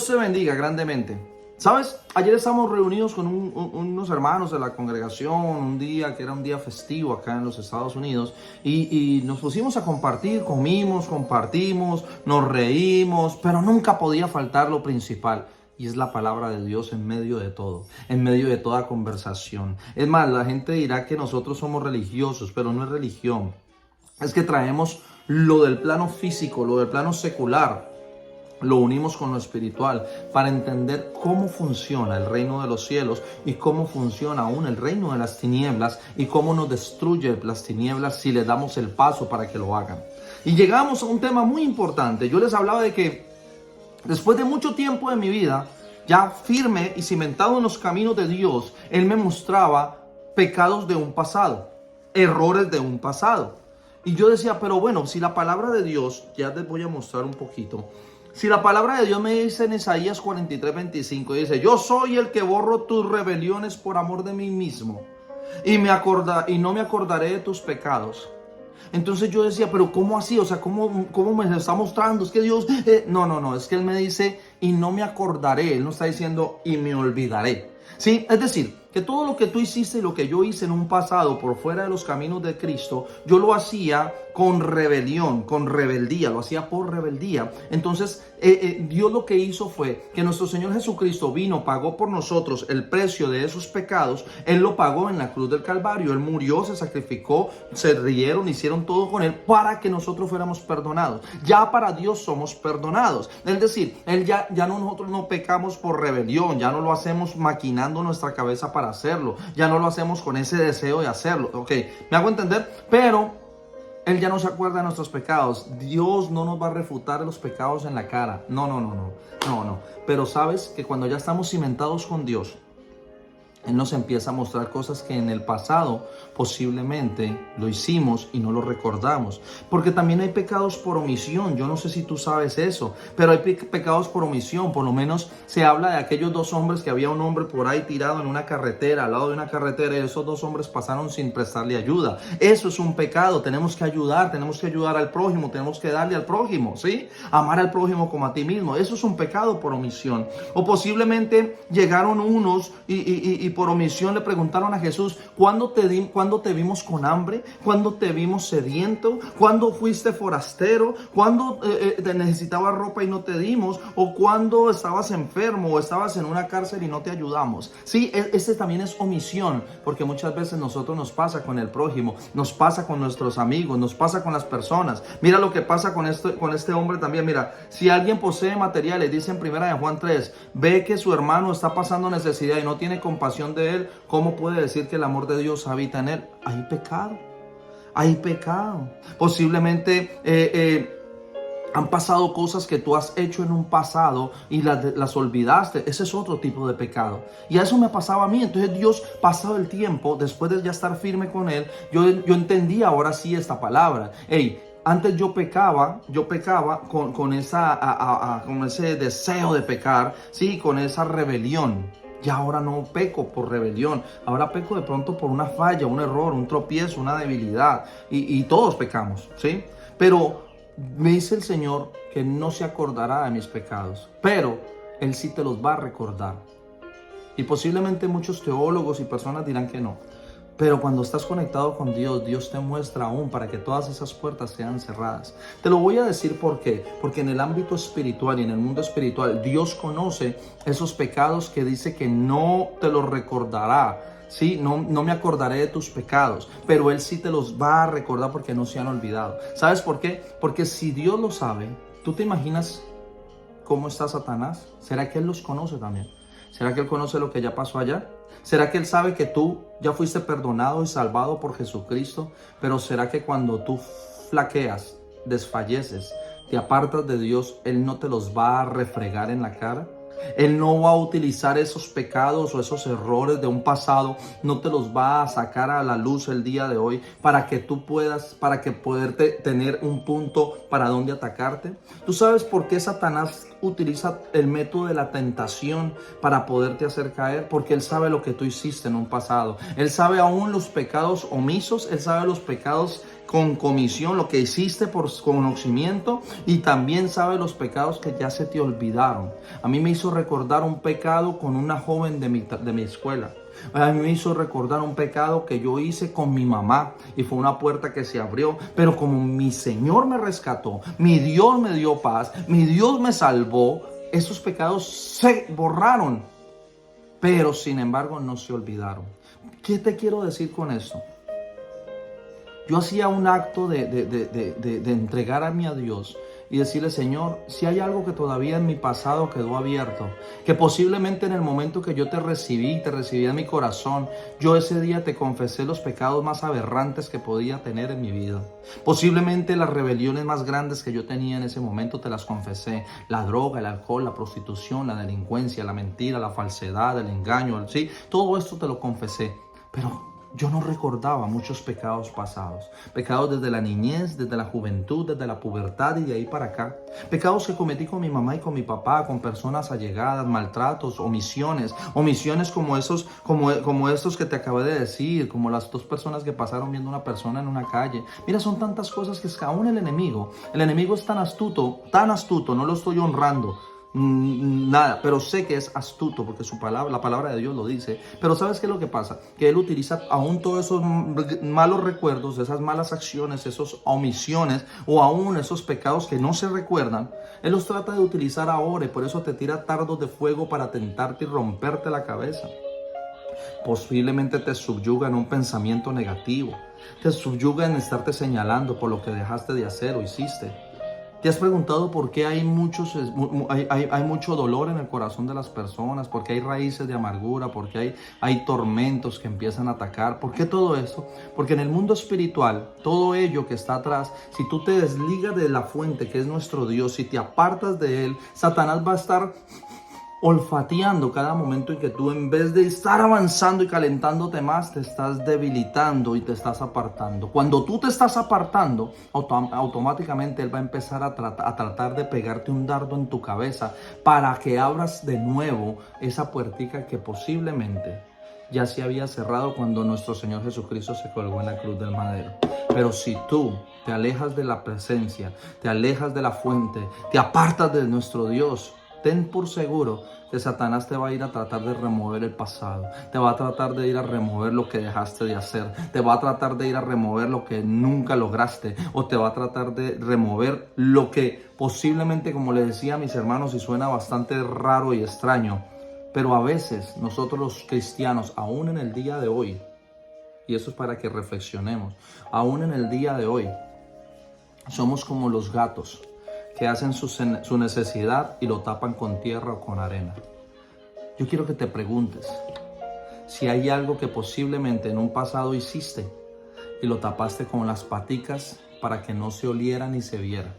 Dios te bendiga grandemente. ¿Sabes? Ayer estábamos reunidos con unos hermanos de la congregación, un día que era un día festivo acá en los Estados Unidos, y nos pusimos a compartir, compartimos, nos reímos, pero nunca podía faltar lo principal. Y es la palabra de Dios en medio de todo, en medio de toda conversación. Es más, la gente dirá que nosotros somos religiosos, pero no es religión. Es que traemos lo del plano físico, lo del plano secular, lo unimos con lo espiritual para entender cómo funciona el reino de los cielos y cómo funciona aún el reino de las tinieblas y cómo nos destruye las tinieblas si le damos el paso para que lo hagan. Y llegamos a un tema muy importante. Yo les hablaba de que después de mucho tiempo de mi vida, ya firme y cimentado en los caminos de Dios, Él me mostraba pecados de un pasado, errores de un pasado. Y yo decía, pero bueno, si la palabra de Dios, ya les voy a mostrar un poquito. Si la palabra de Dios me dice en Isaías 43:25, dice, yo soy el que borro tus rebeliones por amor de mí mismo, y no me acordaré de tus pecados. Entonces yo decía, pero ¿cómo así? O sea, ¿cómo me está mostrando? Es que Dios... No, es que Él me dice, y no me acordaré. Él no está diciendo, y me olvidaré. ¿Sí? Es decir, que todo lo que tú hiciste y lo que yo hice en un pasado por fuera de los caminos de Cristo, yo lo hacía con rebelión, con rebeldía, lo hacía por rebeldía. Entonces, Dios lo que hizo fue que nuestro Señor Jesucristo vino, pagó por nosotros el precio de esos pecados. Él lo pagó en la cruz del Calvario. Él murió, se sacrificó, se rieron, hicieron todo con Él para que nosotros fuéramos perdonados. Ya para Dios somos perdonados. Es decir, nosotros no pecamos por rebelión, ya no lo hacemos maquinando nuestra cabeza para hacerlo, ya no lo hacemos con ese deseo de hacerlo. Ok, ¿me hago entender? Pero Él ya no se acuerda de nuestros pecados. Dios no nos va a refutar los pecados en la cara. No. Pero sabes que cuando ya estamos cimentados con Dios, Él nos empieza a mostrar cosas que en el pasado posiblemente lo hicimos y no lo recordamos. Porque también hay pecados por omisión. Yo no sé si tú sabes eso, pero hay pecados por omisión. Por lo menos se habla de aquellos dos hombres, que había un hombre por ahí tirado en una carretera, al lado de una carretera, y esos dos hombres pasaron sin prestarle ayuda. Eso es un pecado. Tenemos que ayudar al prójimo, tenemos que darle al prójimo, ¿sí? Amar al prójimo como a ti mismo. Eso es un pecado por omisión. O posiblemente llegaron unos y por omisión le preguntaron a Jesús, ¿cuándo te vimos con hambre? ¿Cuándo te vimos sediento? ¿Cuándo fuiste forastero? ¿Cuándo te necesitabas ropa y no te dimos? ¿O cuándo estabas enfermo o estabas en una cárcel y no te ayudamos? Sí, este también es omisión, porque muchas veces nosotros nos pasa con el prójimo, nos pasa con nuestros amigos, nos pasa con las personas. Mira lo que pasa con este hombre también. Mira, si alguien posee materiales, dice en 1 Juan 3, ve que su hermano está pasando necesidad y no tiene compasión de él, ¿cómo puede decir que el amor de Dios habita en él? Hay pecado. Posiblemente han pasado cosas que tú has hecho en un pasado y las olvidaste. Ese es otro tipo de pecado. Y a eso me pasaba a mí. Entonces Dios, pasado el tiempo, después de ya estar firme con Él, yo entendí ahora sí esta palabra. Antes yo pecaba con ese deseo de pecar, ¿sí? Con esa rebelión. Y ahora no peco por rebelión, ahora peco de pronto por una falla, un error, un tropiezo, una debilidad. Y todos pecamos, ¿sí? Pero me dice el Señor que no se acordará de mis pecados, pero Él sí te los va a recordar. Y posiblemente muchos teólogos y personas dirán que no. Pero cuando estás conectado con Dios, Dios te muestra aún para que todas esas puertas sean cerradas. Te lo voy a decir por qué. Porque en el ámbito espiritual y en el mundo espiritual, Dios conoce esos pecados que dice que no te los recordará. Sí, no me acordaré de tus pecados, pero Él sí te los va a recordar porque no se han olvidado. ¿Sabes por qué? Porque si Dios lo sabe, ¿tú te imaginas cómo está Satanás? ¿Será que Él los conoce también? ¿Será que Él conoce lo que ya pasó allá? ¿Será que Él sabe que tú ya fuiste perdonado y salvado por Jesucristo? Pero ¿será que cuando tú flaqueas, desfalleces, te apartas de Dios, Él no te los va a refregar en la cara? Él no va a utilizar esos pecados o esos errores de un pasado, no te los va a sacar a la luz el día de hoy para que tú puedas, para que poderte tener un punto para donde atacarte. ¿Tú sabes por qué Satanás utiliza el método de la tentación para poderte hacer caer? Porque él sabe lo que tú hiciste en un pasado. Él sabe aún los pecados omisos, él sabe los pecados con comisión, lo que hiciste por conocimiento, y también sabe los pecados que ya se te olvidaron. A mí me hizo recordar un pecado con una joven de mi escuela. A mí me hizo recordar un pecado que yo hice con mi mamá y fue una puerta que se abrió, pero como mi Señor me rescató, mi Dios me dio paz, mi Dios me salvó, esos pecados se borraron, pero sin embargo no se olvidaron. ¿Qué te quiero decir con esto? Yo hacía un acto de entregarme a Dios y decirle: Señor, si hay algo que todavía en mi pasado quedó abierto, que posiblemente en el momento que yo te recibí en mi corazón, yo ese día te confesé los pecados más aberrantes que podía tener en mi vida. Posiblemente las rebeliones más grandes que yo tenía en ese momento te las confesé. La droga, el alcohol, la prostitución, la delincuencia, la mentira, la falsedad, el engaño, ¿sí? Todo esto te lo confesé, pero yo no recordaba muchos pecados pasados, pecados desde la niñez, desde la juventud, desde la pubertad y de ahí para acá. Pecados que cometí con mi mamá y con mi papá, con personas allegadas, maltratos, omisiones como estos que te acabé de decir, como las dos personas que pasaron viendo a una persona en una calle. Mira, son tantas cosas que es que aún el enemigo es tan astuto, no lo estoy honrando. Nada, pero sé que es astuto porque la palabra de Dios lo dice. Pero ¿sabes qué es lo que pasa? Que Él utiliza aún todos esos malos recuerdos, esas malas acciones, esas omisiones o aún esos pecados que no se recuerdan. Él los trata de utilizar ahora y por eso te tira dardos de fuego para tentarte y romperte la cabeza. Posiblemente te subyuga en un pensamiento negativo, te subyuga en estarte señalando por lo que dejaste de hacer o hiciste. ¿Te has preguntado por qué hay mucho dolor en el corazón de las personas? ¿Por qué hay raíces de amargura? ¿Por qué hay tormentos que empiezan a atacar? ¿Por qué todo eso? Porque en el mundo espiritual, todo ello que está atrás, si tú te desligas de la fuente que es nuestro Dios, si te apartas de Él, Satanás va a estar olfateando cada momento en que tú, en vez de estar avanzando y calentándote más, te estás debilitando y te estás apartando. Cuando tú te estás apartando, automáticamente Él va a empezar a tratar de pegarte un dardo en tu cabeza para que abras de nuevo esa puertica que posiblemente ya se había cerrado cuando nuestro Señor Jesucristo se colgó en la cruz del madero. Pero si tú te alejas de la presencia, te alejas de la fuente, te apartas de nuestro Dios, ten por seguro que Satanás te va a ir a tratar de remover el pasado, te va a tratar de ir a remover lo que dejaste de hacer, te va a tratar de ir a remover lo que nunca lograste, o te va a tratar de remover lo que posiblemente, como le decía a mis hermanos, y suena bastante raro y extraño, pero a veces nosotros los cristianos, aún en el día de hoy, y eso es para que reflexionemos, aún en el día de hoy, somos como los gatos que hacen su necesidad y lo tapan con tierra o con arena. Yo quiero que te preguntes si hay algo que posiblemente en un pasado hiciste y lo tapaste con las paticas para que no se oliera ni se viera.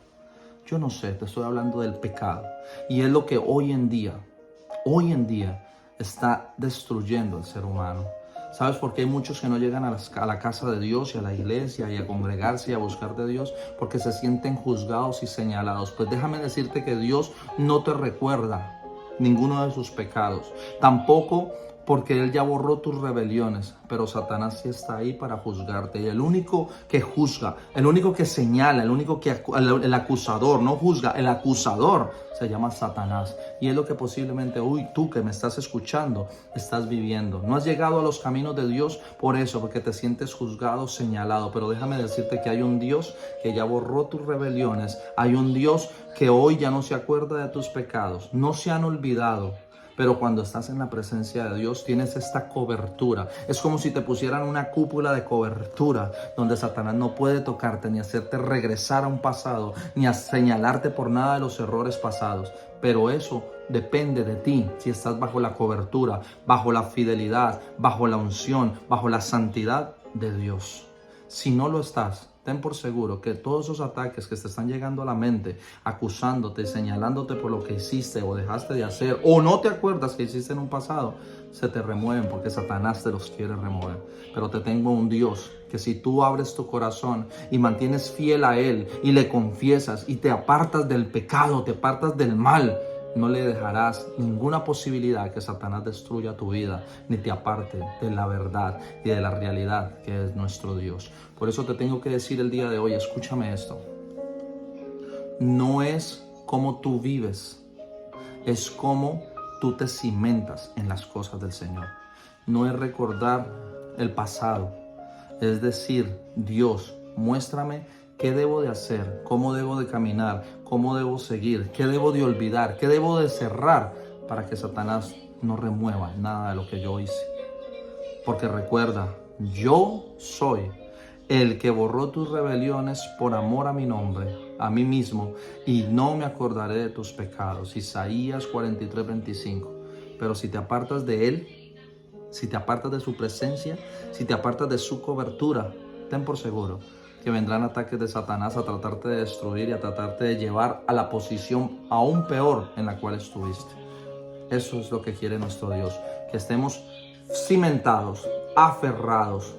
Yo no sé, te estoy hablando del pecado. Y es lo que hoy en día está destruyendo al ser humano. ¿Sabes por qué hay muchos que no llegan a la casa de Dios y a la iglesia y a congregarse y a buscar de Dios? Porque se sienten juzgados y señalados. Pues déjame decirte que Dios no te recuerda ninguno de sus pecados. Tampoco porque Él ya borró tus rebeliones, pero Satanás sí está ahí para juzgarte. Y el único que juzga, el único que señala, el acusador, no juzga, el acusador se llama Satanás. Y es lo que posiblemente hoy tú que me estás escuchando estás viviendo. No has llegado a los caminos de Dios por eso, porque te sientes juzgado, señalado. Pero déjame decirte que hay un Dios que ya borró tus rebeliones. Hay un Dios que hoy ya no se acuerda de tus pecados. No se han olvidado. Pero cuando estás en la presencia de Dios tienes esta cobertura. Es como si te pusieran una cúpula de cobertura donde Satanás no puede tocarte ni hacerte regresar a un pasado, ni a señalarte por nada de los errores pasados. Pero eso depende de ti, si estás bajo la cobertura, bajo la fidelidad, bajo la unción, bajo la santidad de Dios. Si no lo estás, ten por seguro que todos esos ataques que te están llegando a la mente, acusándote, señalándote por lo que hiciste o dejaste de hacer, o no te acuerdas que hiciste en un pasado, se te remueven porque Satanás te los quiere remover. Pero te tengo un Dios que si tú abres tu corazón y mantienes fiel a Él y le confiesas y te apartas del pecado, te apartas del mal, No le dejarás ninguna posibilidad que Satanás destruya tu vida, ni te aparte de la verdad y de la realidad que es nuestro Dios. Por eso te tengo que decir el día de hoy, escúchame esto. No es cómo tú vives, es cómo tú te cimentas en las cosas del Señor. No es recordar el pasado, es decir, Dios, muéstrame qué debo de hacer, cómo debo de caminar, cómo debo seguir, qué debo de olvidar, qué debo de cerrar para que Satanás no remueva nada de lo que yo hice. Porque recuerda, yo soy el que borró tus rebeliones por amor a mi nombre, a mí mismo, y no me acordaré de tus pecados. Isaías 43:25. Pero si te apartas de Él, si te apartas de su presencia, si te apartas de su cobertura, ten por seguro que vendrán ataques de Satanás a tratarte de destruir y a tratarte de llevar a la posición aún peor en la cual estuviste. Eso es lo que quiere nuestro Dios, que estemos cimentados, aferrados,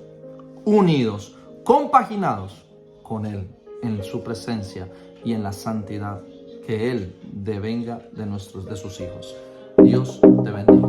unidos, compaginados con Él en su presencia y en la santidad que Él devenga de sus hijos. Dios te bendiga.